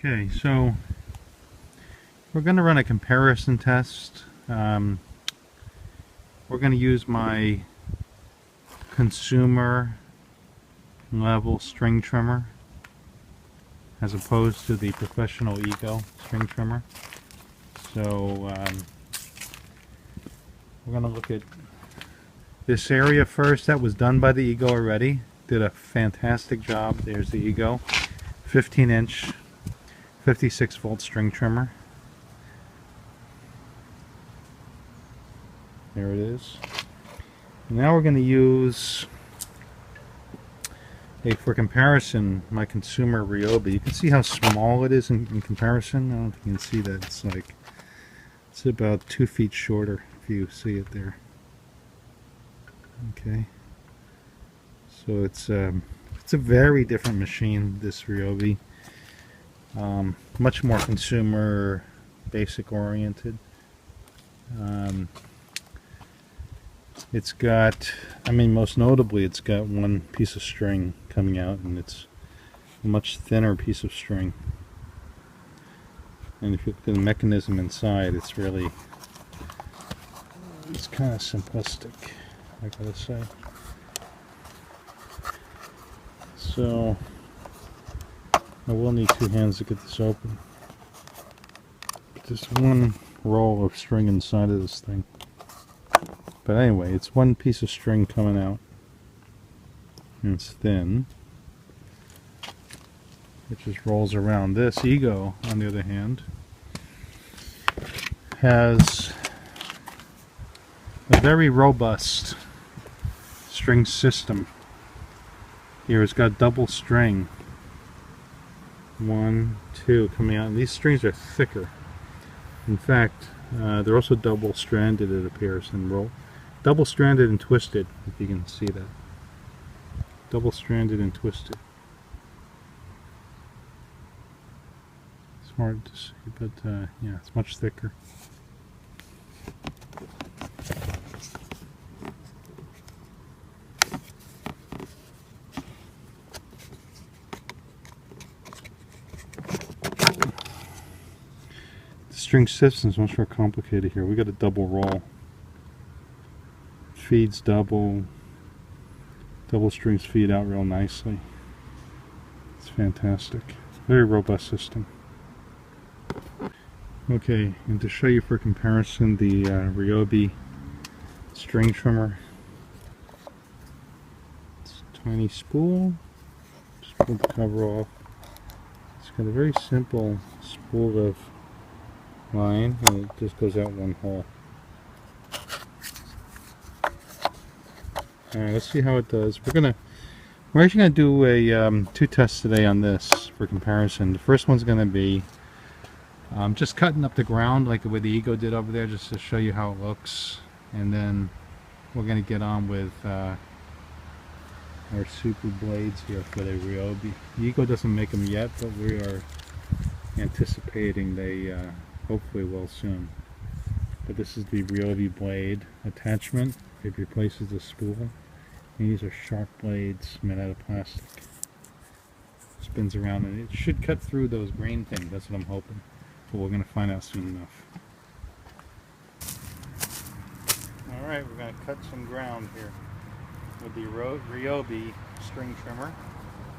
Okay, so we're going to run a comparison test. We're going to use my consumer level string trimmer as opposed to the professional Ego string trimmer. So we're going to look at this area first. That was done by the Ego already. Did a fantastic job. There's the Ego 15-inch 56-volt string trimmer. There it is. Now we're going to use, for comparison, my consumer Ryobi. You can see how small it is in comparison. I don't know if you can see that. It's about 2 feet shorter if you see it there. Okay. So it's a very different machine, this Ryobi. Much more consumer, basic oriented. It's got, most notably, it's got one piece of string coming out, and it's a much thinner piece of string. And if you look at the mechanism inside, it's kind of simplistic, I gotta say. So I will need 2 hands to get this open. Just one roll of string inside of this thing. But anyway, it's one piece of string coming out. And it's thin. It just rolls around. This Ego, on the other hand, has a very robust string system. Here it's got double string. 1, 2 coming out. And these strings are thicker. In fact, they're also double-stranded, it appears, and roll. Double-stranded and twisted, if you can see that. Double-stranded and twisted. It's hard to see, but yeah, it's much thicker. String system is much more complicated here. We got a double roll. Feeds double strings feed out real nicely. It's fantastic. Very robust system. Okay, and to show you for comparison the Ryobi string trimmer. It's a tiny spool. Just pull the cover off. It's got a very simple spool of line, and it just goes out one hole. Alright, let's see how it does. We're actually gonna do a 2 tests today on this for comparison. The first one's gonna be just cutting up the ground like the way the Ego did over there, just to show you how it looks, and then we're gonna get on with our super blades here for the Ryobi. The Ego doesn't make them yet, but we are anticipating they hopefully will soon. But this is the Ryobi blade attachment. It replaces the spool. And these are sharp blades made out of plastic. Spins around, and it should cut through those green things. That's what I'm hoping. But we're going to find out soon enough. Alright, we're going to cut some ground here with the Ryobi string trimmer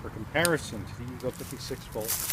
for comparison to the Ego 56 volt.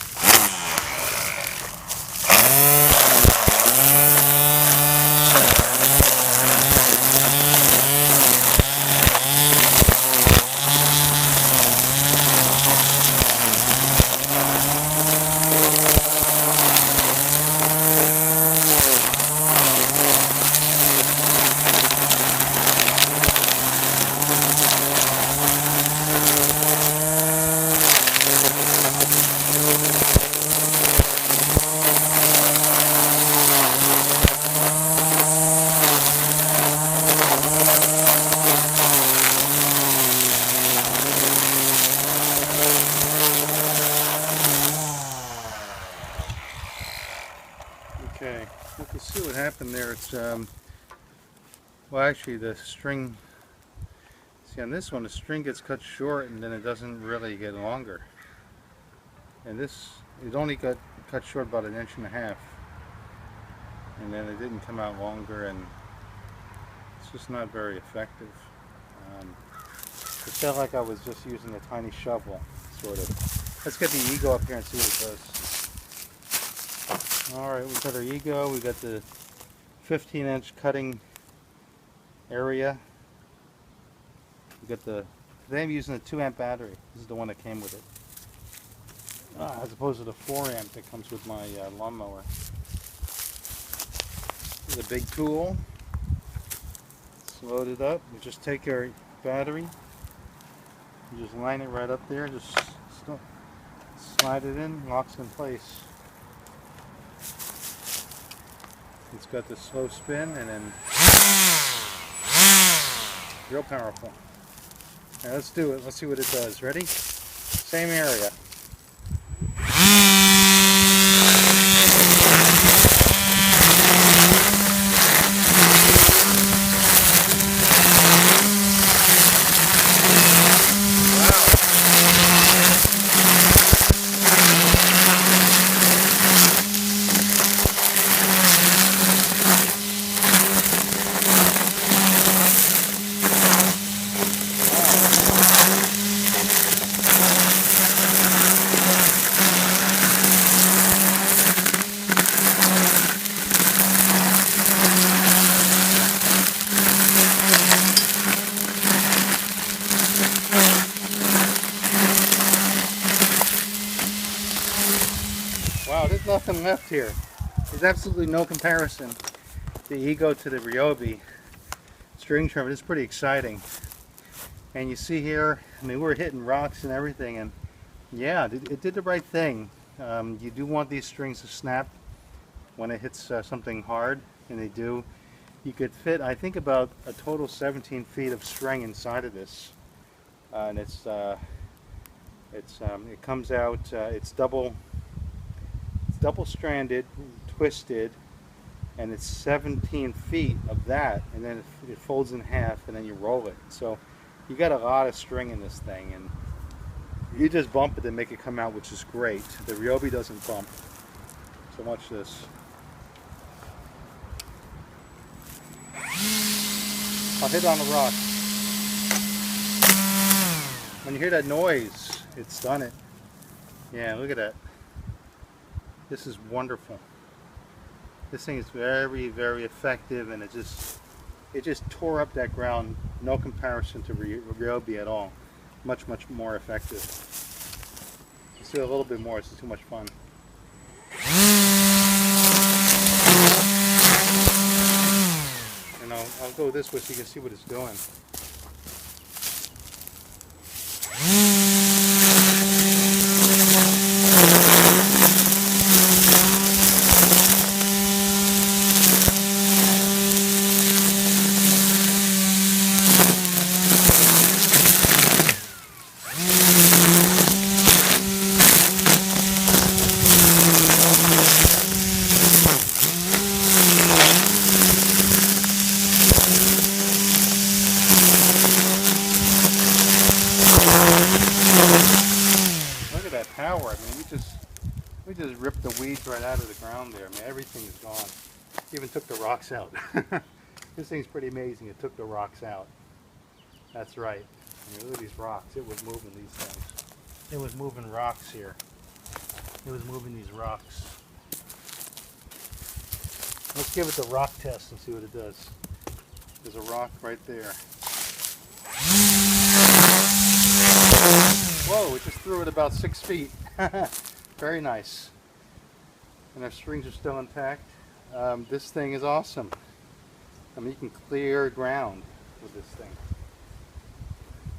Okay, you can see what happened there. It's well, actually the string, see on this one the string gets cut short and then it doesn't really get longer. And this, it only got cut short about 1.5 inches, and then it didn't come out longer, and it's just not very effective. It felt like I was just using a tiny shovel, sort of. Let's get the Ego up here and see what it does. Alright, we've got our Ego, we've got the 15-inch cutting area. We've got today I'm using a 2-amp battery. This is the one that came with it. As opposed to the 4-amp that comes with my lawnmower. This is a big tool. It's loaded up. We just take our battery. You just line it right up there. Just slide it in. Locks in place. It's got the slow spin and then real powerful. Now let's do it. Let's see what it does. Ready? Same area. Wow, there's nothing left here. There's absolutely no comparison. The Ego to the Ryobi string trimmer. This is pretty exciting. And you see here, I mean, we're hitting rocks and everything, and yeah, it did the right thing. You do want these strings to snap when it hits something hard, and they do. You could fit, I think, about a total 17 feet of string inside of this, and it comes out. It's double-stranded, twisted, and it's 17 feet of that, and then it folds in half, and then you roll it. So you got a lot of string in this thing, and you just bump it to make it come out, which is great. The Ryobi doesn't bump. So watch this. I'll hit on the rock. When you hear that noise, it's done it. Yeah, look at that. This is wonderful. This thing is very, very effective, and it just tore up that ground. No comparison to Ryobi at all. Much, much more effective. Let's do a little bit more. This is too much fun. And I'll go this way so you can see what it's doing. Power. I mean, we just ripped the weeds right out of the ground there. I mean, everything is gone. Even took the rocks out. This thing's pretty amazing. It took the rocks out. That's right. I mean, look at these rocks. It was moving these things. It was moving rocks here. It was moving these rocks. Let's give it the rock test and see what it does. There's a rock right there. Whoa, it just threw it about 6 feet. Very nice. And our strings are still intact. This thing is awesome. I mean, you can clear ground with this thing.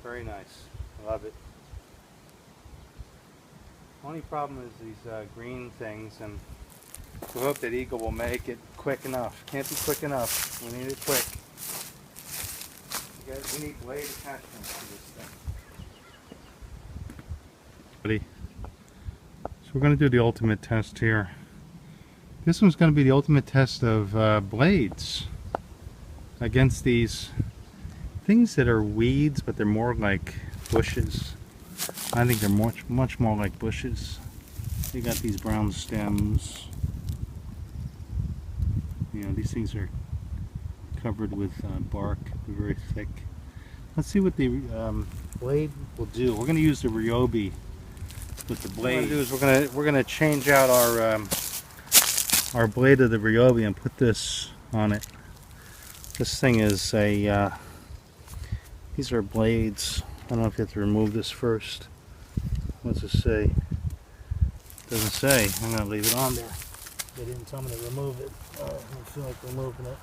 Very nice. I love it. Only problem is these green things, and we hope that Eagle will make it quick enough. Can't be quick enough. We need it quick. We need blade attachments to this thing. So we're going to do the ultimate test here. This one's going to be the ultimate test of blades against these things that are weeds, but they're more like bushes. I think they're much more like bushes. They got these brown stems. You know, these things are covered with bark, they're very thick. Let's see what the blade will do. We're going to use the Ryobi with the blade. What we're going to do is we're gonna change out our blade of the Ryobi and put this on it. This thing is a these are blades. I don't know if you have to remove this first. What's it say? Doesn't say. I'm going to leave it on there. They didn't tell me to remove it. I don't feel like removing it.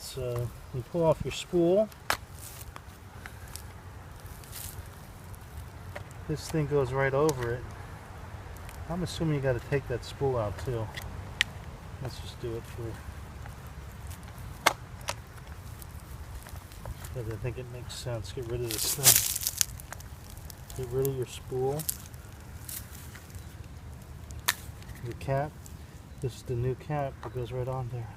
So you pull off your spool. This thing goes right over it. I'm assuming you got to take that spool out too. Let's just do it for, because I think it makes sense. Get rid of this thing. Get rid of your spool. Your cap. This is the new cap that goes right on there.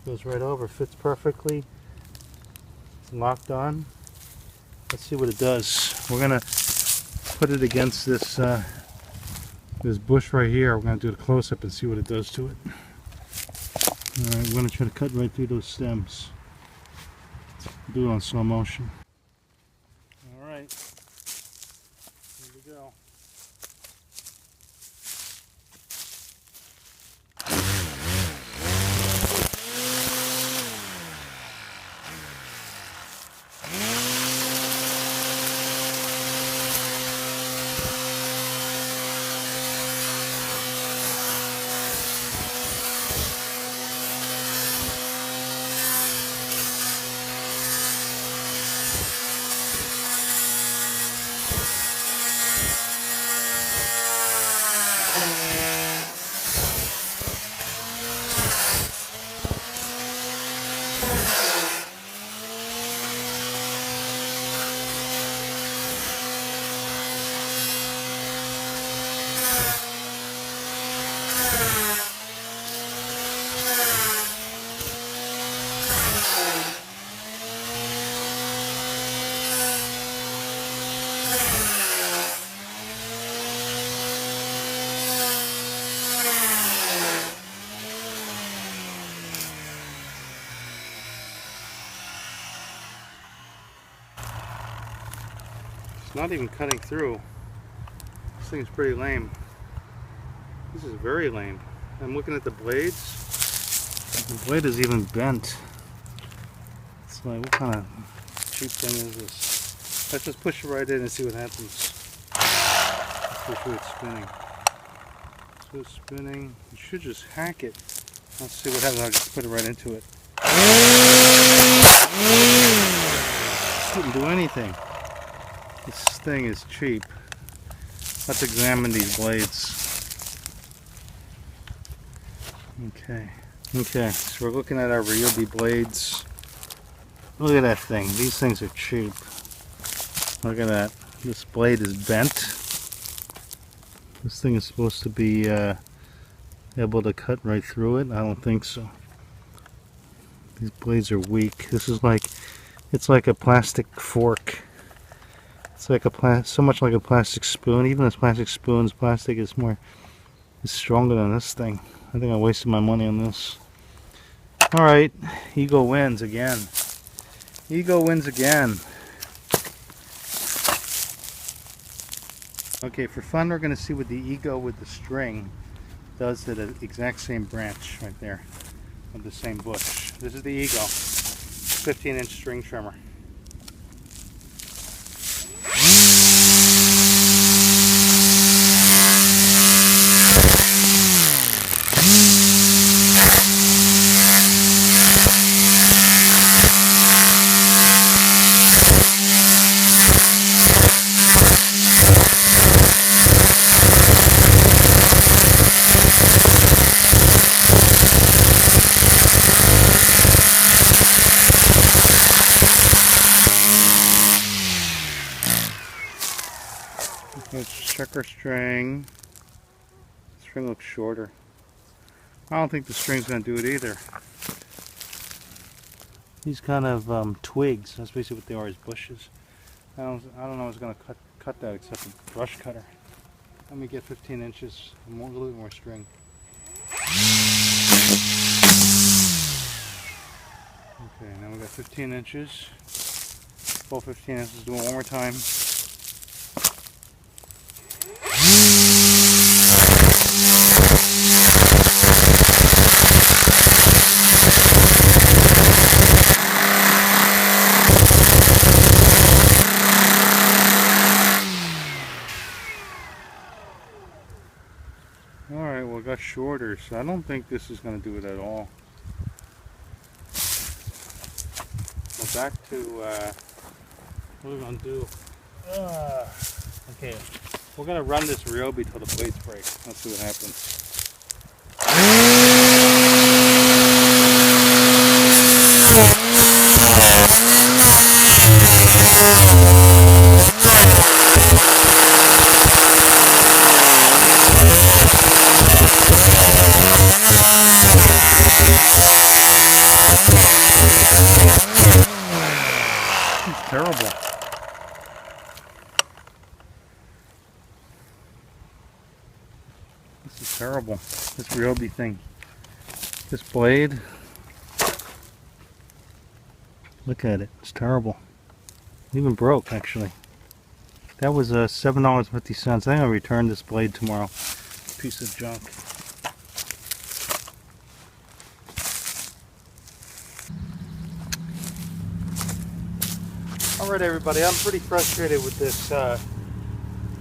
Goes right over, fits perfectly. It's locked on. Let's see what it does. We're gonna put it against this this bush right here. We're gonna do a close-up and see what it does to it. All right, we're gonna try to cut right through those stems. Do it on slow motion. All right, here we go. It's not even cutting through. This thing's pretty lame. This is very lame. I'm looking at the blades. The blade is even bent. It's like, what kind of cheap thing is this? Let's just push it right in and see what happens. Let's push it spinning. So it's spinning. You should just hack it. Let's see what happens. I'll just put it right into it. Didn't do anything. This thing is cheap. Let's examine these blades. Okay, so we're looking at our Ryobi blades. Look at that thing. These things are cheap. Look at that. This blade is bent. This thing is supposed to be able to cut right through it. I don't think so. These blades are weak. This is like, it's like a plastic fork. It's like so much like a plastic spoon. Even this plastic spoon's plastic is stronger than this thing. I think I wasted my money on this. Alright, Ego wins again. Ego wins again. Okay, for fun we're going to see what the Ego with the string does to the exact same branch right there of the same bush. This is the Ego 15-inch string trimmer. Let's check our string. The string looks shorter. I don't think the string's going to do it either. These kind of twigs, that's basically what they are, is bushes. I don't know what's going to cut that except a brush cutter. Let me get 15 inches, a little bit more string. Okay, now we got 15 inches. Full 15 inches. Do it one more time. Alright, well it got shorter, so I don't think this is going to do it at all. Well, back to, what are we going to do? Okay, we're going to run this Ryobi till the blades break. Let's see what happens. It's terrible. This is terrible. This Ryobi thing. This blade. Look at it. It's terrible. It even broke, actually. That was $7.50. I think I'll return this blade tomorrow. Piece of junk. Alright everybody, I'm pretty frustrated with this,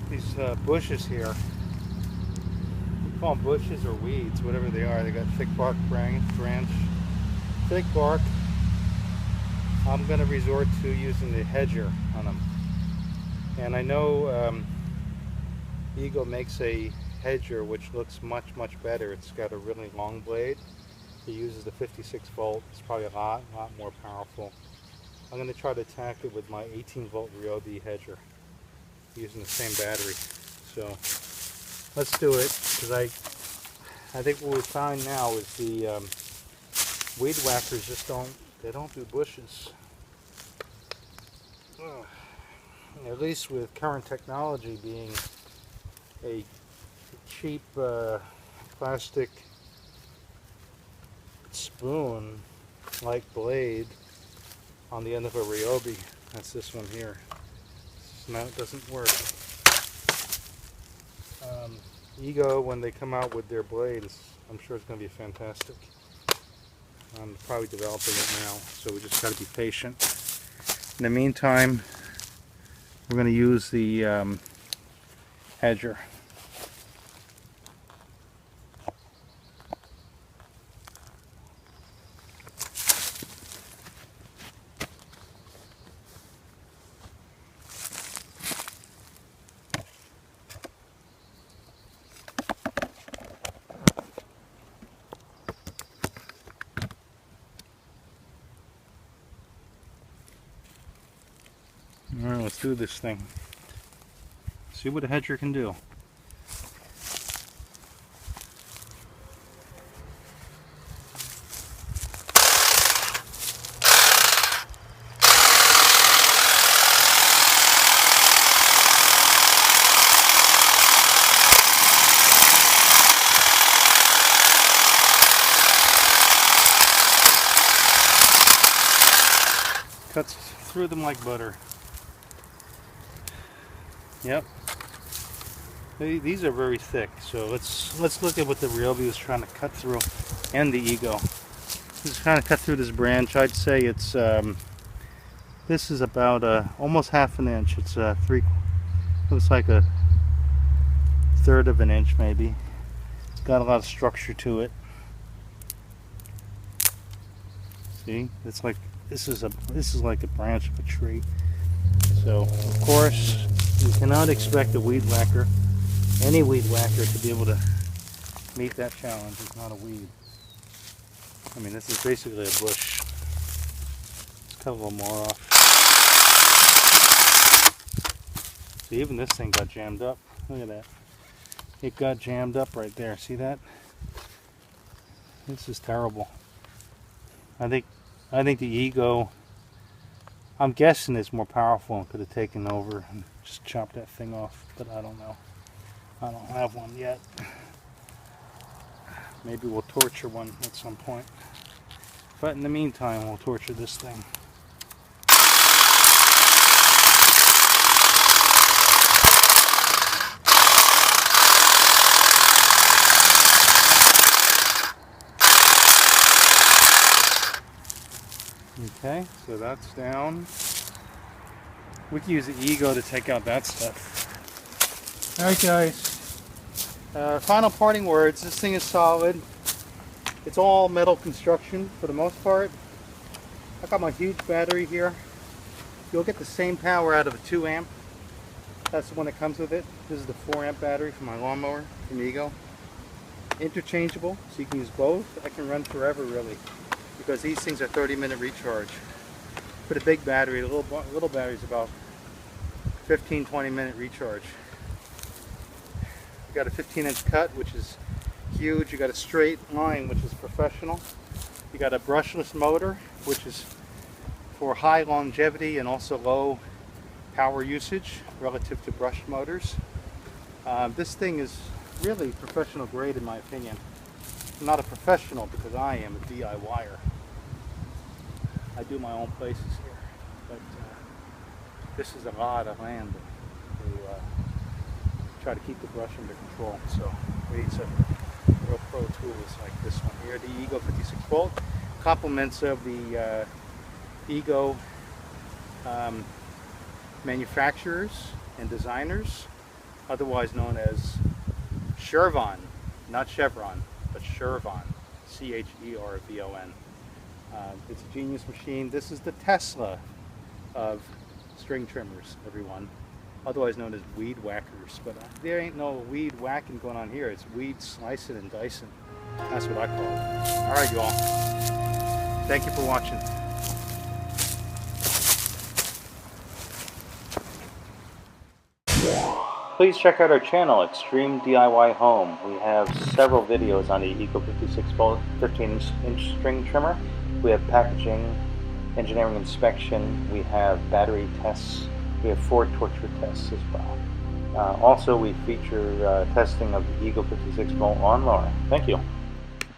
these bushes here. We call them bushes or weeds, whatever they are. They got thick bark branch, thick bark. I'm going to resort to using the Hedger on them. And I know Eagle makes a Hedger which looks much better. It's got a really long blade. It uses the 56 volt. It's probably a lot more powerful. I'm going to try to attack it with my 18 volt Ryobi Hedger using the same battery. So let's do it, because I think what we find now is the weed whackers just don't do bushes. At least with current technology being a cheap plastic spoon like blade on the end of a Ryobi. That's this one here. No, it doesn't work. Ego, when they come out with their blades, I'm sure it's going to be fantastic. I'm probably developing it now, so we just got to be patient. In the meantime, we're going to use the Hedger. Alright, let's do this thing. See what a Hedger can do. Cuts through them like butter. Yep. These are very thick, so let's look at what the Ryobi was trying to cut through, and the Ego. It's trying to cut through this branch. I'd say it's this is about almost half an inch. It's looks like a third of an inch maybe. It's got a lot of structure to it. See, it's like this is like a branch of a tree. So of course, you cannot expect a weed whacker, any weed whacker, to be able to meet that challenge. It's not a weed. I mean, this is basically a bush. Let's cut a little more off. See, even this thing got jammed up. Look at that. It got jammed up right there. See that? This is terrible. I think the Ego, I'm guessing it's more powerful and could have taken over and just chopped that thing off, but I don't know. I don't have one yet. Maybe we'll torture one at some point. But in the meantime, we'll torture this thing. Okay, so that's down. We can use the Ego to take out that stuff. Alright guys, final parting words. This thing is solid. It's all metal construction for the most part. I got my huge battery here. You'll get the same power out of a 2 amp. That's the one that comes with it. This is the 4 amp battery for my lawnmower from Ego. Interchangeable, so you can use both. I can run forever really, because these things are 30-minute recharge. For the big battery, the little battery is about 15-20 minute recharge. You got a 15-inch cut, which is huge. You got a straight line, which is professional. You got a brushless motor, which is for high longevity and also low power usage relative to brushed motors. This thing is really professional grade in my opinion. I'm not a professional because I am a DIYer. I do my own places here, but this is a lot of land to try to keep the brush under control. So we need some real pro tools like this one here, the Ego 56 volt. Compliments of the Ego manufacturers and designers, otherwise known as Chervon, not Chevron, but Chervon, C-H-E-R-V-O-N. It's a genius machine. This is the Tesla of string trimmers, everyone. Otherwise known as weed whackers. But there ain't no weed whacking going on here. It's weed slicing and dicing. That's what I call it. All right, you all. Thank you for watching. Please check out our channel, Extreme DIY Home. We have several videos on the Ego 56 volt 15-inch string trimmer. We have packaging, engineering inspection, we have battery tests, we have 4 torture tests as well. Also, we feature testing of the Ego 56 volt lawnmower. Thank you.